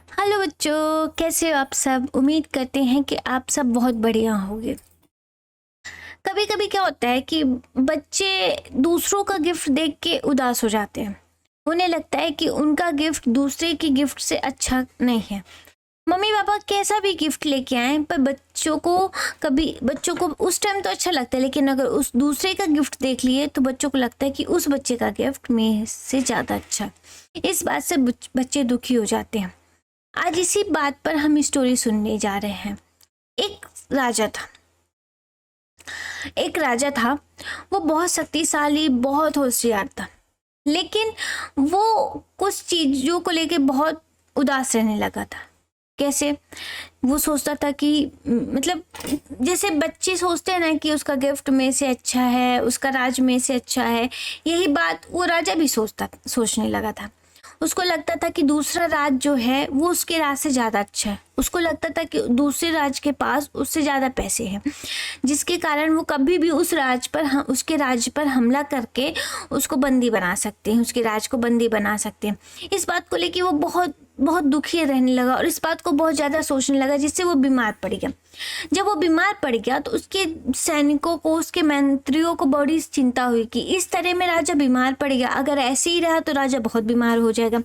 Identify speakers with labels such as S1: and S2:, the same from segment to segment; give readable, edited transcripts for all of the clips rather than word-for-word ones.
S1: Hello बच्चों, कैसे हो आप सब। उम्मीद करते हैं कि आप सब बहुत बढ़िया होंगे। कभी कभी क्या होता है कि बच्चे दूसरों का गिफ्ट देख के उदास हो जाते हैं। उन्हें लगता है कि उनका गिफ्ट दूसरे की गिफ्ट से अच्छा नहीं है। मम्मी पापा कैसा भी गिफ्ट लेके आए, पर बच्चों को उस टाइम तो अच्छा लगता है, लेकिन अगर उस दूसरे का गिफ्ट देख लिए तो बच्चों को लगता है कि उस बच्चे का गिफ्ट मेरे से ज़्यादा अच्छा है। इस बात से बच्चे दुखी हो जाते हैं। आज इसी बात पर हम स्टोरी सुनने जा रहे हैं। एक राजा था। एक राजा था। वो बहुत शक्तिशाली, बहुत होशियार था, लेकिन वो कुछ चीजों को लेके बहुत उदास रहने लगा था। कैसे? वो सोचता था कि मतलब जैसे बच्चे सोचते हैं ना कि उसका गिफ्ट में से अच्छा है, उसका राज में से अच्छा है। यही बात वो राजा भी सोचने लगा था। उसको लगता था कि दूसरा राज जो है वो उसके राज से ज़्यादा अच्छा है। उसको लगता था कि दूसरे राज के पास उससे ज़्यादा पैसे हैं, जिसके कारण वो कभी भी उसके राज्य पर हमला करके उसको बंदी बना सकते हैं, उसके राज को बंदी बना सकते हैं। इस बात को लेके वो बहुत बहुत दुखी रहने लगा और इस बात को बहुत ज़्यादा सोचने लगा, जिससे वो बीमार पड़ गया। जब वो बीमार पड़ गया तो उसके सैनिकों को, उसके मंत्रियों को बड़ी चिंता हुई कि इस तरह में राजा बीमार पड़ गया, अगर ऐसे ही रहा तो राजा बहुत बीमार हो जाएगा।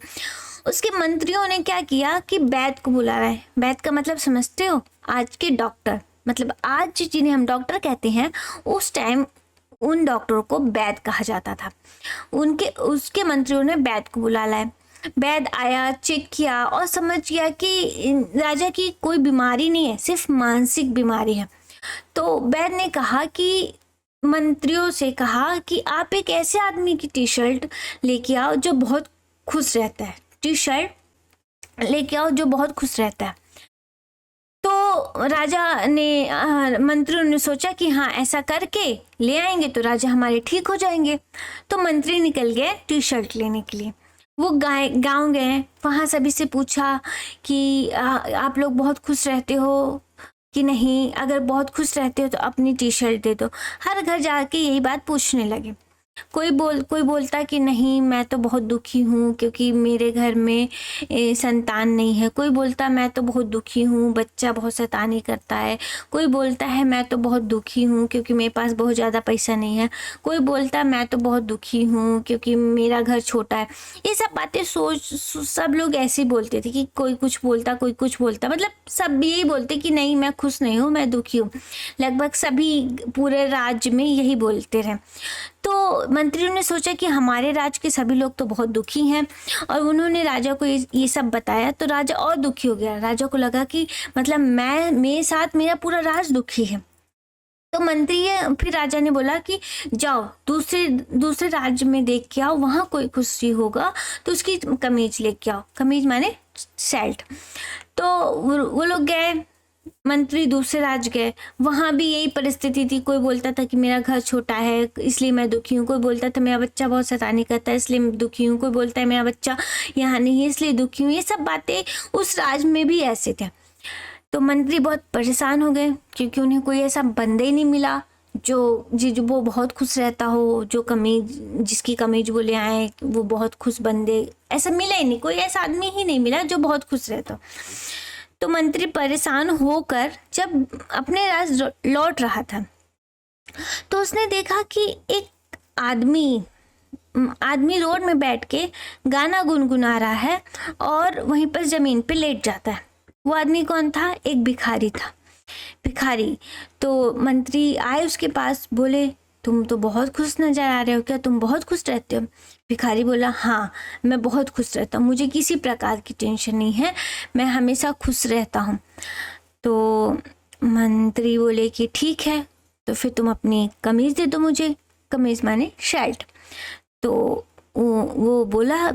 S1: उसके मंत्रियों ने क्या किया कि वैद्य को बुला रहा है। वैद्य का मतलब समझते हो? आज के डॉक्टर, मतलब आज जिन्हें हम डॉक्टर कहते हैं, उस टाइम उन डॉक्टरों को वैद्य कहा जाता था। उनके उसके मंत्रियों ने वैद्य को बुला लाया। वैद्य आया, चेक किया और समझ गया कि राजा की कोई बीमारी नहीं है, सिर्फ मानसिक बीमारी है। तो वैद्य ने कहा कि मंत्रियों से कहा कि आप एक ऐसे आदमी की टी शर्ट लेके आओ जो बहुत खुश रहता है। टी शर्ट लेके आओ जो बहुत खुश रहता है। तो राजा ने मंत्रियों ने सोचा कि हाँ, ऐसा करके ले आएंगे तो राजा हमारे ठीक हो जाएंगे। तो मंत्री निकल गए टी शर्ट लेने के लिए। वो गाँव गए, वहाँ सभी से पूछा कि आप लोग बहुत खुश रहते हो कि नहीं? अगर बहुत खुश रहते हो तो अपनी टी शर्ट दे दो। हर घर जाके यही बात पूछने लगे। कोई बोलता कि नहीं, मैं तो बहुत दुखी हूँ क्योंकि मेरे घर में संतान नहीं है। कोई बोलता मैं तो बहुत दुखी हूँ, बच्चा बहुत शैतानी करता है। कोई बोलता है मैं तो बहुत दुखी हूँ क्योंकि मेरे पास बहुत ज़्यादा पैसा नहीं है। कोई बोलता मैं तो बहुत दुखी हूँ क्योंकि मेरा घर छोटा है। ये सब बातें सब लोग ऐसे ही बोलते थे कि कोई कुछ बोलता, कोई कुछ बोलता, मतलब सब यही बोलते कि नहीं, मैं खुश नहीं हूँ, मैं दुखी हूँ। लगभग सभी पूरे राज्य में यही बोलते रहे। तो मंत्रियों ने सोचा कि हमारे राज्य के सभी लोग तो बहुत दुखी हैं, और उन्होंने राजा को ये सब बताया। तो राजा और दुखी हो गया। राजा को लगा कि मतलब मेरे साथ मेरा पूरा राज दुखी है। तो फिर राजा ने बोला कि जाओ दूसरे दूसरे राज्य में देख के आओ, वहाँ कोई खुशी होगा तो उसकी कमीज लेके आओ। कमीज माने शर्ट। तो वो लोग गए, मंत्री दूसरे राज्य गए। वहां भी यही परिस्थिति थी। कोई बोलता था कि मेरा घर छोटा है इसलिए मैं दुखी हूँ। कोई बोलता था मेरा बच्चा बहुत शैतानी करता है इसलिए मैं दुखी हूँ। कोई बोलता है मेरा बच्चा यहाँ नहीं है इसलिए दुखी हूँ। ये सब बातें उस राज्य में भी ऐसे थे। तो मंत्री बहुत परेशान हो गए क्योंकि उन्हें कोई ऐसा बंदे ही नहीं मिला जो वो बहुत खुश रहता हो, जिसकी कमीज वो ले आए वो बहुत खुश बंदे। ऐसा मिला ही नहीं, कोई ऐसा आदमी ही नहीं मिला जो बहुत खुश रहता। तो मंत्री परेशान होकर जब अपने राज लौट रहा था तो उसने देखा कि एक आदमी रोड में बैठ के गाना गुनगुना रहा है और वहीं पर जमीन पे लेट जाता है। वो आदमी कौन था? एक भिखारी था। भिखारी। तो मंत्री आए उसके पास, बोले तुम तो बहुत खुश नजर आ रहे हो, क्या तुम बहुत खुश रहते हो? भिखारी बोला हाँ, मैं बहुत खुश रहता हूँ, मुझे किसी प्रकार की टेंशन नहीं है, मैं हमेशा खुश रहता हूँ। तो मंत्री बोले कि ठीक है, तो फिर तुम अपनी कमीज दे दो मुझे। कमीज माने शर्ट। तो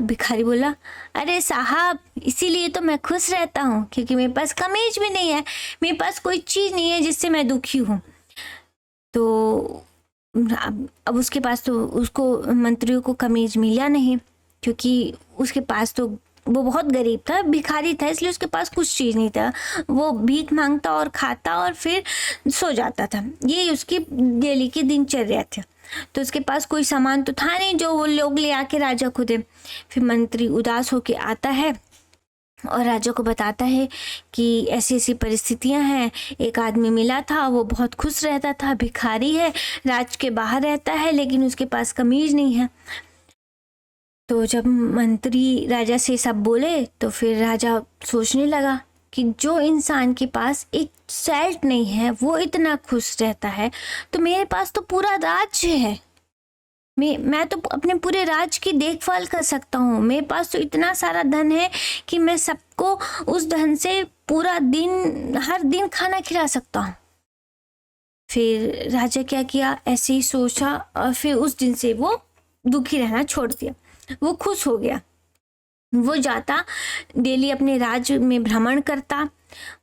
S1: भिखारी बोला अरे साहब, इसीलिए तो मैं खुश रहता हूँ क्योंकि मेरे पास कमीज भी नहीं है, मेरे पास कोई चीज़ नहीं है जिससे मैं दुखी हूँ। तो अब उसके पास तो उसको मंत्रियों को कमीज मिला नहीं क्योंकि उसके पास तो वो बहुत गरीब था, भिखारी था, इसलिए उसके पास कुछ चीज़ नहीं था। वो भीख मांगता और खाता और फिर सो जाता था। ये उसकी डेली की दिनचर्या थी। तो उसके पास कोई सामान तो था नहीं जो वो लोग ले आके राजा को दे। फिर मंत्री उदास होके आता है और राजा को बताता है कि ऐसी ऐसी परिस्थितियां हैं। एक आदमी मिला था, वो बहुत खुश रहता था, भिखारी है, राज के बाहर रहता है, लेकिन उसके पास कमीज नहीं है। तो जब मंत्री राजा से सब बोले तो फिर राजा सोचने लगा कि जो इंसान के पास एक शर्ट नहीं है वो इतना खुश रहता है, तो मेरे पास तो पूरा राज्य है। मैं तो अपने पूरे राज्य की देखभाल कर सकता हूँ। मेरे पास तो इतना सारा धन है कि मैं सबको उस धन से पूरा दिन, हर दिन खाना खिला सकता हूँ। फिर राजा क्या किया, ऐसे ही सोचा और फिर उस दिन से वो दुखी रहना छोड़ दिया। वो खुश हो गया। वो जाता, डेली अपने राज्य में भ्रमण करता,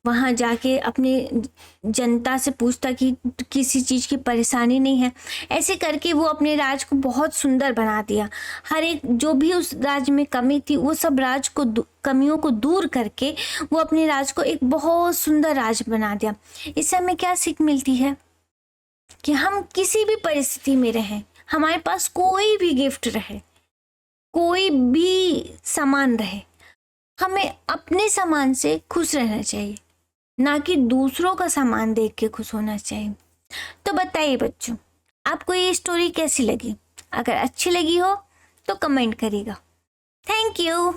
S1: वहाँ जाके अपने जनता से पूछता कि किसी चीज़ की परेशानी नहीं है। ऐसे करके वो अपने राज्य को बहुत सुंदर बना दिया। हर एक जो भी उस राज्य में कमी थी वो सब राज्य को कमियों को दूर करके वो अपने राज्य को एक बहुत सुंदर राज्य बना दिया। इससे हमें क्या सीख मिलती है कि हम किसी भी परिस्थिति में रहें, हमारे पास कोई भी गिफ्ट रहे, कोई भी सामान रहे, हमें अपने सामान से खुश रहना चाहिए, ना कि दूसरों का सामान देख के खुश होना चाहिए। तो बताइए बच्चों, आपको ये स्टोरी कैसी लगी? अगर अच्छी लगी हो तो कमेंट करिएगा। Thank you.